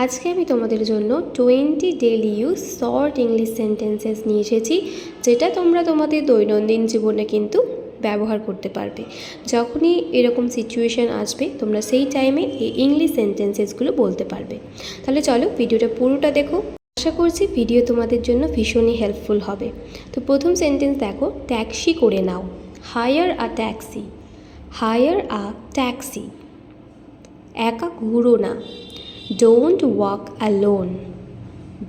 আজকে আমি তোমাদের জন্য 20 daily use short English sentences নিয়ে এসেছি, যেটা তোমরা তোমাদের দৈনন্দিন জীবনে কিন্তু ব্যবহার করতে পারবে। যখনই এরকম সিচুয়েশান আসবে তোমরা সেই টাইমে এই ইংলিশ সেন্টেন্সেসগুলো বলতে পারবে। তাহলে চলো ভিডিওটা পুরোটা দেখো। আশা করছি ভিডিও তোমাদের জন্য ভীষণই হেল্পফুল হবে। তো প্রথম সেন্টেন্স দেখো, ট্যাক্সি করে নাও। Hire a taxi. Hire a taxi. একা ঘুরো না। Don't walk alone.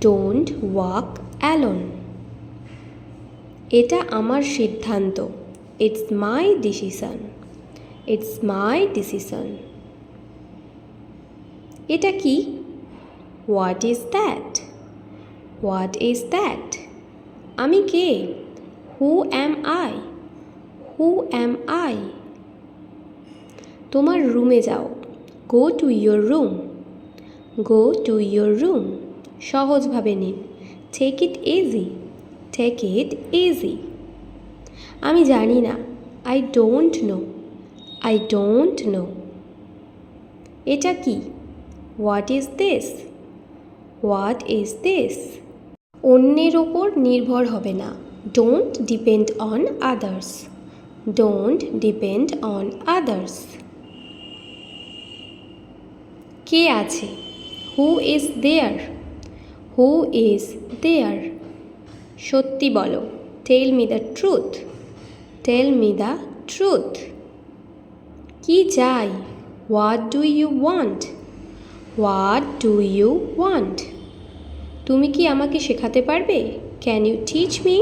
Don't walk alone. এটা আমার সিদ্ধান্ত। It's my decision. It's my decision. এটা কি? What is that? What is that? আমি কে? Who am I? Who am I? তোমার রুমে যাও। Go to your room. Go to your room. সহজভাবে নিন। Take it easy. Take it easy. আমি জানি না। I don't know. I don't know. এটা কি? What is this? What is this? অন্যের ওপর নির্ভর হবে না। Don't depend on others. Don't depend on others. কে আছে? Who is there? Who is there? সত্যি বলো। Tell me the truth. Tell me the truth. কি চাই? What do you want? What do you want? তুমি কি আমাকে শেখাতে পারবে? Can you teach me?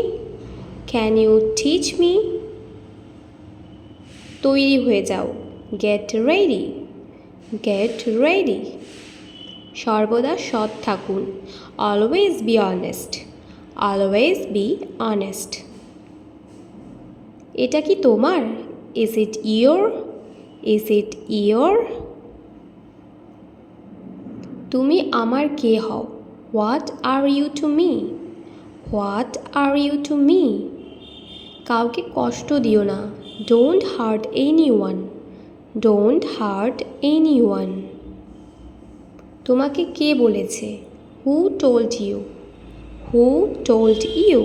Can you teach me? তৈরি হয়ে যাও। Get ready. Get ready. সর্বদা সৎ থাকুন। Always be honest. Always be honest. এটা কি তোমার? Is it your? Is it your? তুমি আমার কে হও? What are you to me? What are you to me? কাউকে কষ্ট দিও না। Don't hurt anyone. Don't hurt anyone. তোমাকে কে বলেছে? Who told you? Who told you?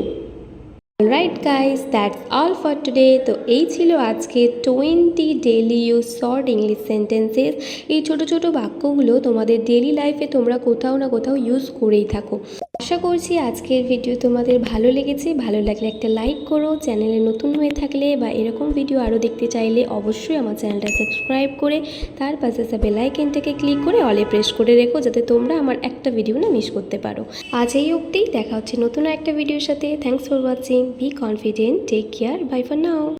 Alright guys, that's all for today. তো এই ছিল আজকে 20 daily use short English sentences. এই ছোট ছোট বাক্যগুলো তোমাদের ডেইলি লাইফে তোমরা কোথাও না কোথাও ইউজ করেই থাকো। আশা করছি আজকের ভিডিও তোমাদের ভালো লেগেছে। ভালো লাগলে একটা লাইক করো। চ্যানেলে নতুন হয়ে থাকলে বা এরকম ভিডিও আরও দেখতে চাইলে অবশ্যই আমার চ্যানেলটা সাবস্ক্রাইব করে তার পাশে বেল আইকনটাকে ক্লিক করে অলে প্রেস করে রেখো, যাতে তোমরা আমার একটা ভিডিও না মিস করতে পারো। আজ এই অবধি, দেখা হচ্ছে নতুন একটা ভিডিওর সাথে। Thanks for watching. Be confident. Take care. Bye for now.